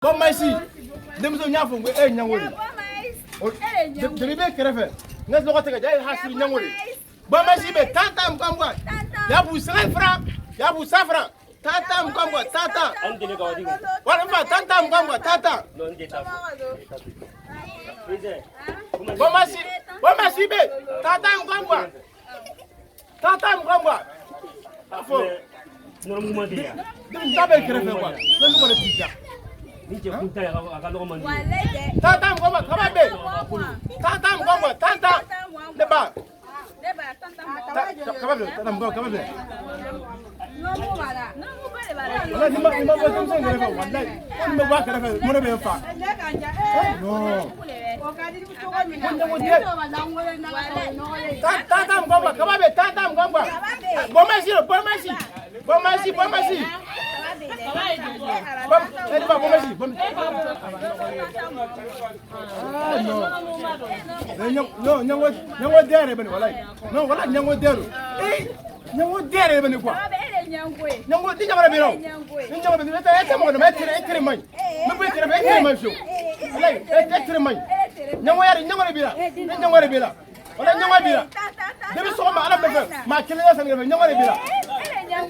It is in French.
Bon merci. Demso nyafo ngo nyangoli. De be kerefe. Ngas lo ko jay hasri nyangoli. Bon merci be tata mkwambwa. Ya bu 5 francs, ya bu 100 francs. Tata mkwambwa, tata. Wala fa tata mkwambwa, tata. Bon merci be tata mkwambwa. Tata mkwambwa. Afo. Dem tabe kerefe kwa. Ngas ko le pizza. Tata mkwambwa kababe. Tata mkwambwa, tata. Deba. Kababe, tata mkwambwa kababe. Nyango tinja bara biro. Tinja bara biro. Eta mo na etre mai. Me pe etre mai show. Alai, etre mai. Nyango yari nyango re bira. Nyango re bira. Wala nyango bira. Debi so ma ala be. Ma kile ya san nyango re bira.